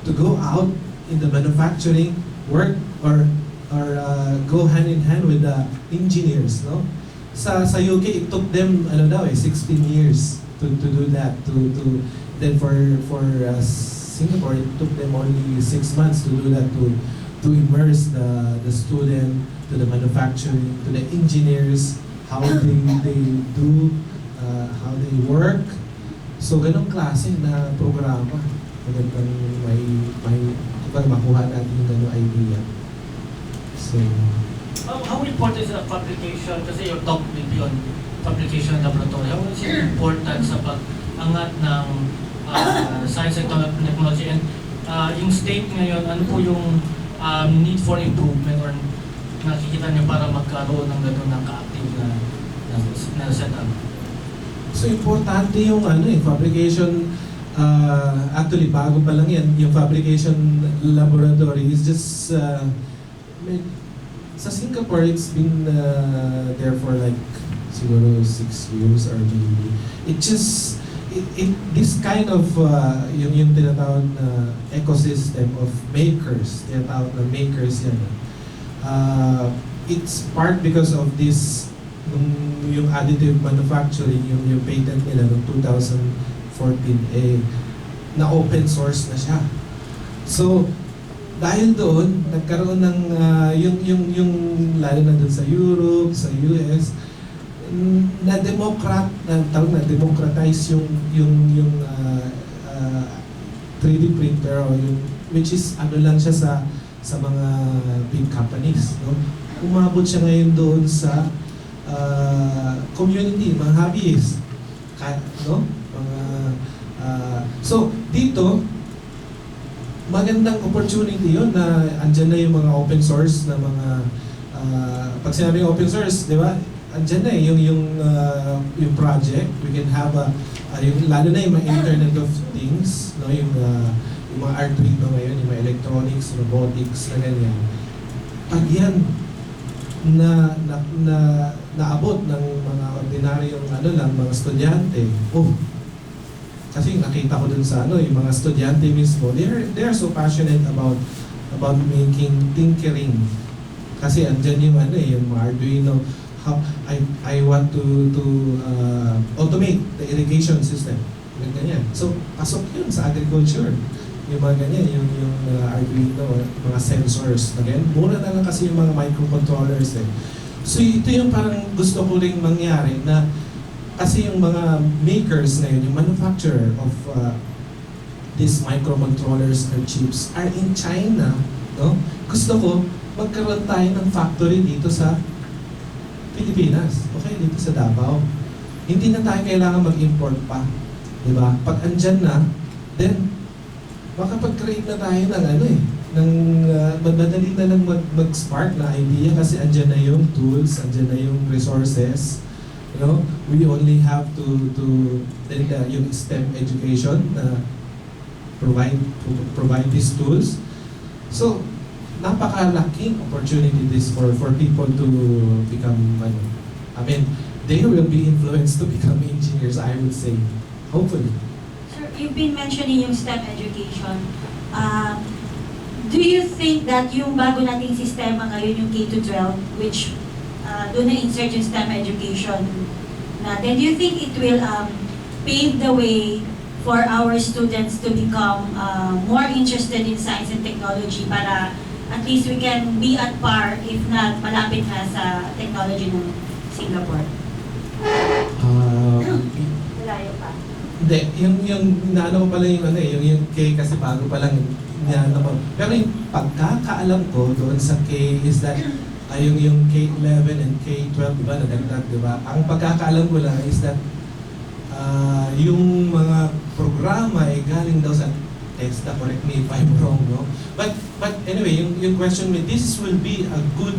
to go out in the manufacturing work or go hand in hand with the engineers, no? Sa UK, it took them 16 years to do that. Then for Singapore, it took them only 6 months to do that, to immerse the student to the manufacturing, to the engineers, how they do, how they work. So ganong klase na programa. Magandang may makuha natin yung ganong idea. So, how important is the publication? Kasi your talk will be on publication laboratory. How is it important sa pag-angat ng science and technology? And yung state ngayon, ano po yung need for improvement or nakikita niyo para magkaroon ng gano'n ng ka-active na setup? So importante yung fabrication. Actually, bago pa lang yan, yung fabrication laboratory is just sa Singapore, it's been there for like siguro 6 years or maybe. This kind of yung tinatawag na ecosystem of makers, tinatawag na makers yan. It's part because of this yung additive manufacturing, yung patent nila noong 2014 na open source na siya. So dahil doon nagkaroon ng yung lalo na doon sa Europe, sa US, na-democratize yung 3D printer, o which is lang siya sa mga big companies, no? Umabot siya ngayon doon sa community, mga hobbyists, no? So dito magandang opportunity yun na andyan na yung mga open source na mga pag sinabi open source, di ba? Andyan na yung project. We can have lalo na yung mga Internet of Things, no? Yung mga Arduino ngayon, yung mga electronics, robotics, na ganyan. Pag yan naabot ng mga ordinaryong mga estudyante, kasi nakita ko dun sa yung mga estudyante mismo, they're so passionate about making tinkering. Kasi andyan yung yung mga Arduino, how I want to automate the irrigation system. Ganyan. So pasok yun sa agriculture. Yung mga ganyan, yung Arduino, mga sensors. Again, mura na lang kasi yung mga microcontrollers eh. So ito yung parang gusto ko ring mangyari na kasi yung mga makers na yun, yung manufacturer of these microcontrollers or chips are in China, no? Gusto ko magkaroon tayo ng factory dito sa Pilipinas, okay, dito sa Davao. Hindi na tayo kailangan mag-import pa, di ba? Pag andyan na, then makapag-create na tayo ng madali na lang mag-spark na idea kasi andyan na yung tools, andyan na yung resources. You know, we only have to yung STEM education provide these tools. So napakalaking opportunity this for people to become they will be influenced to become engineers, I would say, hopefully. Sir, you've been mentioning yung STEM education. Do you think that yung bago nating sistema ngayon, yung K-12, which doon na-insert yung STEM education natin, do you think it will pave the way for our students to become more interested in science and technology para at least we can be at par, if not malapit na sa technology ng Singapore? Malayo pa. Hindi, yung inaano ko pala yung K kasi bago pa lang inaano ko. Pero yung pagkakaalam ko doon sa K is that yung K-11 and K-12, diba, nadagdag, diba? Ang pagkakaalam ko lang is that yung mga programa ay galing daw sa TESDA, correct me if I'm wrong, no? But anyway, yung question, this will be a good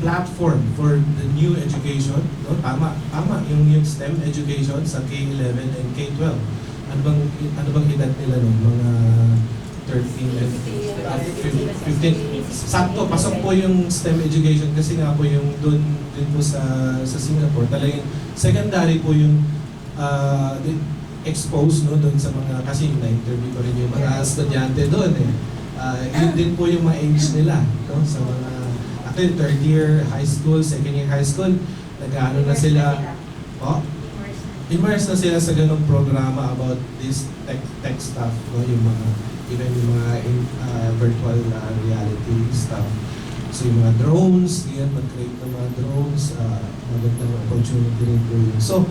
platform for the new education, no? Tama, yung STEM education sa K-11 and K-12. Ano bang edad nila nun? Mga 13 and 15. Sakto, pasok po yung STEM education kasi nga po yung doon din po sa Singapore. Talagang secondary po yung exposed no doon sa mga, kasi na-interview ko rin yung mga estudyante doon eh. Yun din po yung mga age nila, no? Sa mga, actually third year high school, second year high school, nag-ano na sila, oh, immerse na sila sa ganung programa about this tech stuff, no? Yung mga, even yung mga virtual reality stuff. So yung mga drones, yan, mag-create ng mga drones, magandang opportunity rin po yun. So,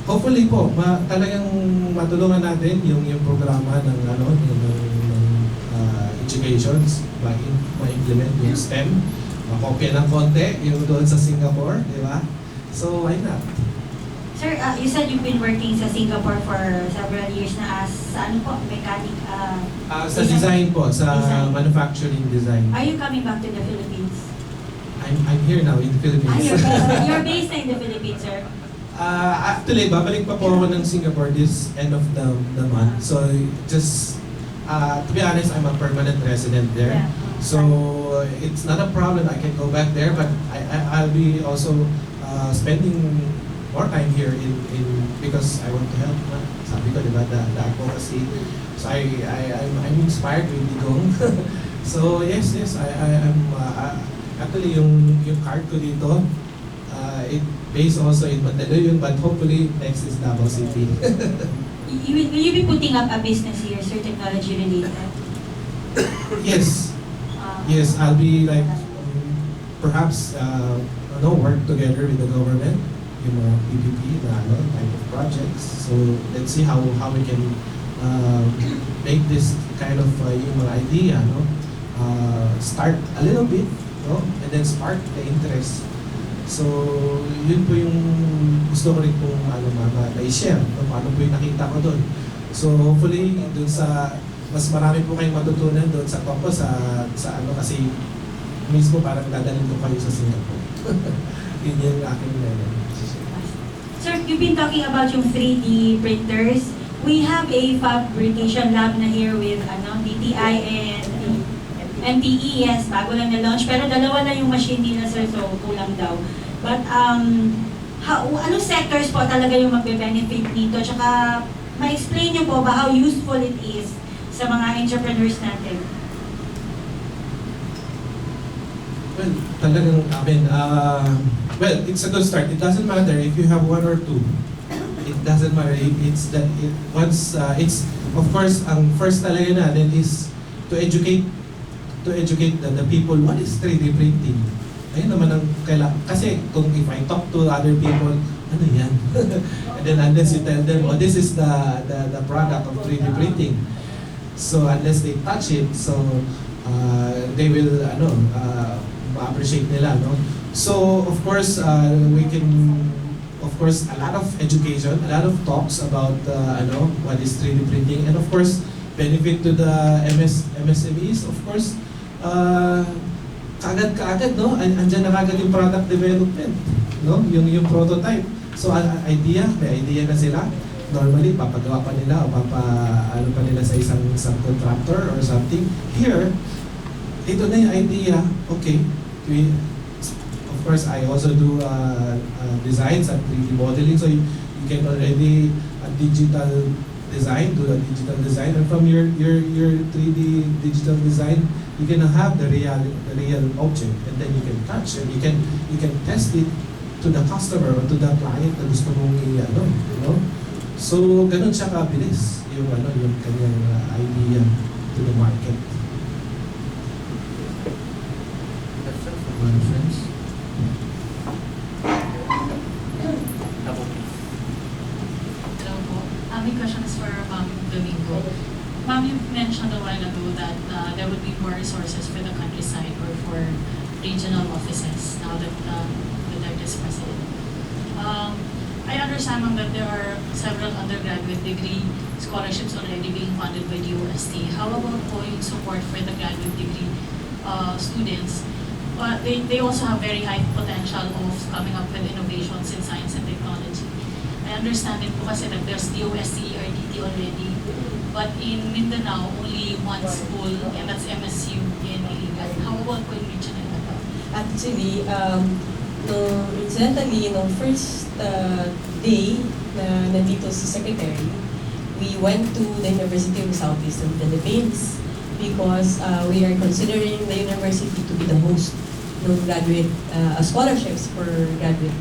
hopefully po, talagang matulungan natin yung programa ng educations, ma-implement yung STEM, makopya ng konti yung doon sa Singapore, di ba? So, why not? Sir, you said you've been working sa Singapore for several years na as, ano po, mechanic? Sa design po, sa Design. manufacturing design. Are you coming back to the Philippines? I'm here now in the Philippines. You're based in the Philippines, sir? Actually, babalik pa po ako ng Singapore this end of the month. So, just, to be honest, I'm a permanent resident there. Yeah. So, it's not a problem. I can go back there, but I'll be also spending more time here in because I want to help. Sabi ko, di ba, the advocacy. So, I'm inspired with Digong. So, yes, I'm actually yung card ko dito, it based also in Mandaluyong, but hopefully next is Davao City. Will you be putting up a business here, sir, technology related? Yes. Yes, I'll be like, perhaps, work together with the government, yung mga PPP na type of projects. So, let's see how we can make this kind of yung mga idea, start a little bit, and then spark the interest. So, yun po yung gusto ko rin pong ma-share, paano po yung nakita ko doon. So, hopefully, doon sa mas marami po kayong matutunan doon sa talk ko kasi mismo parang dadalhin ko kayo sa Singapore. Yun yung aking Sir, you've been talking about yung 3D printers. We have a fabrication lab na here with DTI and MTE, yes, bago lang na-launch. Pero dalawa na yung machine nila, sir, so kulang daw. But, anong sectors po talaga yung magbe-benefit nito? Tsaka, ma-explain niyo po ba how useful it is sa mga entrepreneurs natin? Well, talagang well, it's a good start. It doesn't matter if you have one or two. It doesn't matter. It's of course, ang first talaga natin is to educate the people what is 3D printing. Ayun naman ang kailangan. Kasi kung if I talk to other people, ano yan? And then unless you tell them, oh, this is the product of 3D printing. So unless they touch it, so they will ma-appreciate nila, no? So of course we can, of course, a lot of education, a lot of talks about what is 3D printing, and of course benefit to the MSMEs, of course. Kaagad, no? Andyan na kaagad yung product development, no? Yung prototype. So may idea na sila. Normally, papagawa pa nila o pa nila sa isang subcontractor or something. Here, ito na yung idea. Okay, of course, I also do designs and 3D modeling. So you can already digital design, do a digital design, and from your 3D digital design, you can have the real object, and then you can touch and you can test it to the customer or to the client na gusto mong So, ganun siya kabilis yung kanyang idea to the market. Question from my friends? Hello po. My question is for Ma'am Domingo. Ma'am, you mentioned a while ago that there would be more resources for the countryside or for regional offices now that Duterte is president. I understand, ma'am, that there are several undergraduate degree scholarships already being funded by the UST. How about po yung support for the graduate degree students? They also have very high potential of coming up with innovations in science and technology. I understand it po kasi that there's the UST RDT already, but in Mindanao, only one school, and that's MSU in Iligan. How about po in regional? Actually, incidentally, first day na nandito si Secretary, we went to the University of Southeastern Philippines because we are considering the university to be the host ng graduate scholarships for graduate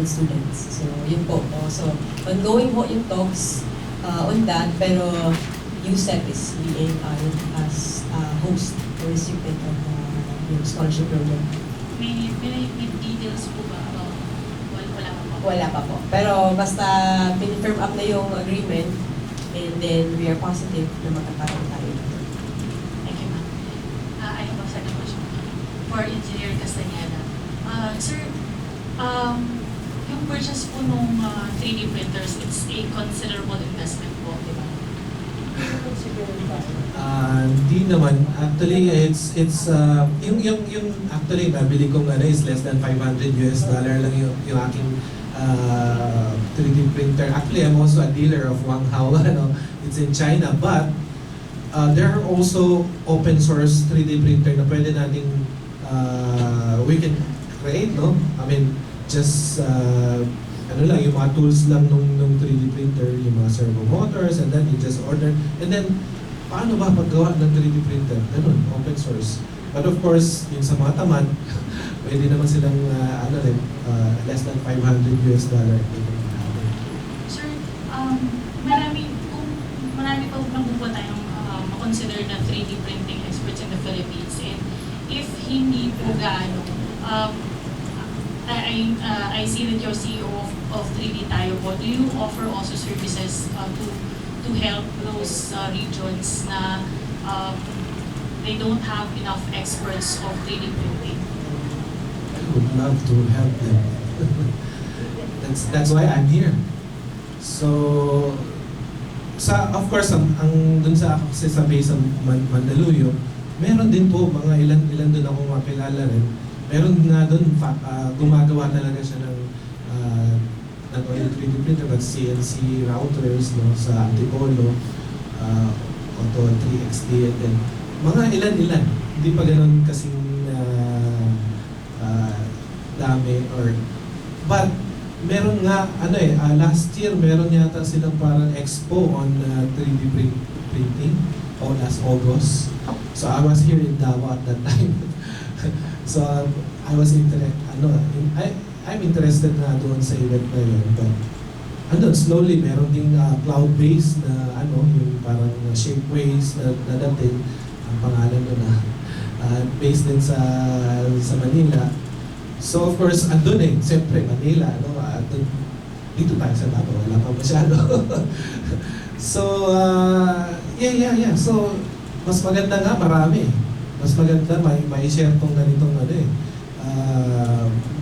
students. So, yun po. So, ongoing po yung talks on that, pero USEP is being as host or recipient of yung scholarship program. May details po ba? Wala pa po. Wala pa po. Pero basta pin-firm up na yung agreement and then we are positive na magkakaroon tayo. Thank you, ma'am. I have a second question for Engineer Castañeda. Sir, yung purchase po nung 3D printers, it's a considerable investment po, di ba? Hindi naman. Actually, it's yung actually nabili kong is less than $500 lang yung aking 3D printer. Actually, I'm also a dealer of Wang Hao. It's in China, but there are also open source 3D printer na pwede nating we can create, no? I mean, just yung mga tools lang nung 3D printer, yung mga servo motors, and then you just order. And then, paano ba paggawa ng 3D printer? Ganun, open source. But of course, yung sa mga tamad, pwede naman silang less than $500. Sir, marami pa nabubuo tayong makonsider na 3D printing experts in the Philippines. And if hindi po gaano, I see that you're CEO of 3D Tayo po. Do you offer also services to help those regions na they don't have enough experts of 3D printing? I would love to help them. That's why I'm here. So, of course, dun sa kasi sa base sa Mandaluyong, meron din po mga ilan dun ako makilala rin. Meron nga doon, gumagawa talaga siya ng not only 3D printer but CNC routers, no, sa Antipolo, Auto 3XD, and then mga ilan. Hindi pa ganun kasing dami but meron nga last year meron yata silang parang expo on 3D printing last August. So I was here in Davao at that time. So I was I'm interested na doon sa event na yun, but slowly meron ding cloud-based na yung parang shapeways na dating ang pangalan doon based din sa Manila. So of course andun siyempre Manila, dito tayo sa Davao, wala pa masyado. So yeah. So mas maganda nga marami. Mas maganda may share tong ganitong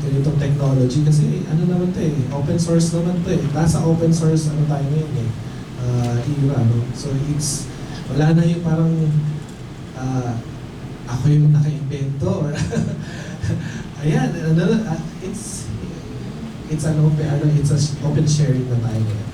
ganitong technology kasi naman to open source naman to nasa open source tayo ngayon era, no? So it's wala na yung parang ako yung naka-invento or ayan, it's an open sharing na tayo ngayon.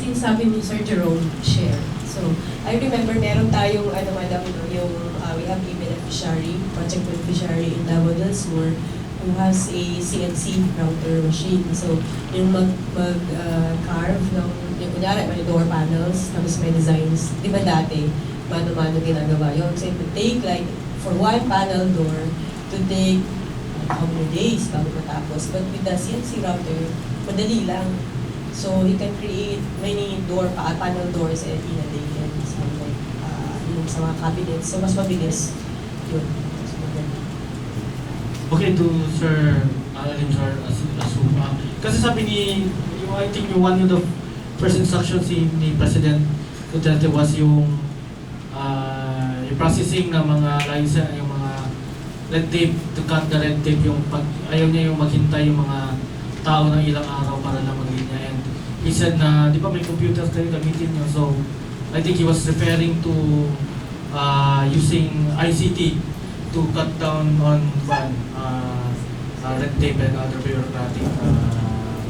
Sinasabi ni Sir Jerome, share. So, I remember meron tayong, madam, we have a beneficiary, project beneficiary in Davao del Sur who has a CNC router machine. So, yung mag-carve ng, yung kunyari, may door panels, tapos may designs. Di ba dati, mano-mano ginagawa yun? So, it would take like, for one panel door, to take how many days bago matapos. But with the CNC router, madali lang. So he can create many panel doors in a day and some like yung sa mga cabinets. So mas mabilis yun. Okay, to Sir Alalim, Sir Asuma. Kasi sabi I think one of the first instructions ni President Duterte was yung processing ng mga license, yung mga red tape, to cut the red tape, ayaw niya yung maghintay yung mga tao ng ilang araw para lang mag-linya. And he said na, di ba may computers kayo gamitin nyo? So, I think he was referring to using ICT to cut down on red tape and other bureaucratic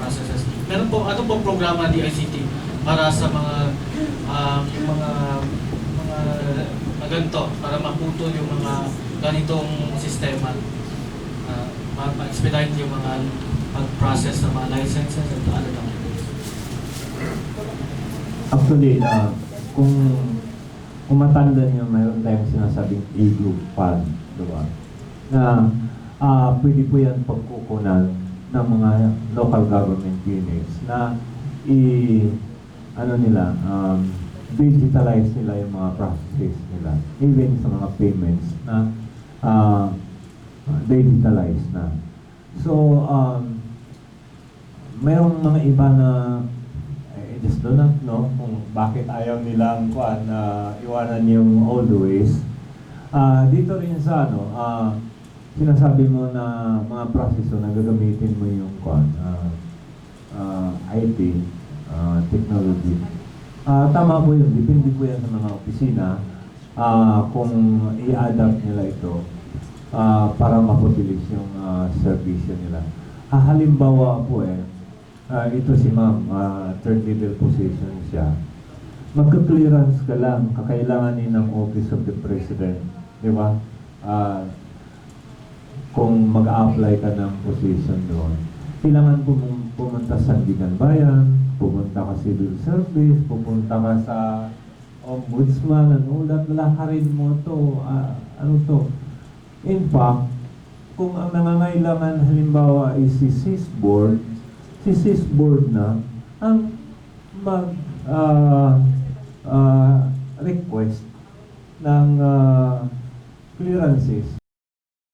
processes. Meron po, ano po programa ni ICT para sa mga yung mga ganito, para maputo yung mga ganitong sistema, ma-expedite yung mga pag-process ng mga licenses and other documents? Actually, kung matanda niyo, mayroon tayong sinasabing e-group fund, diba? Na pwede po yan pagkukunan ng mga local government units na digitalize nila yung mga processes nila. Even sa mga payments na digitalize na. So, mayroong mga iba na just do not know kung bakit ayaw nilang iwanan yung old ways. Dito rin sa sinasabi mo na mga proseso na gagamitin mo yung IT, technology. Tama po yun, depende po yan sa mga opisina kung i-adapt nila ito para mapabilis yung servisyo nila. Halimbawa po ito si ma'am, third level position siya. Magka-clearance ka lang, kakailanganin ng Office of the President, di ba? Kung mag-a-apply ka ng position doon, kailangan pumunta sa Sandigan Bayan, pumunta ka civil service, pupunta ka sa ombudsman, lalakarin mo to, In fact, kung ang nangangailangan halimbawa is si SIS board na ang request ng clearances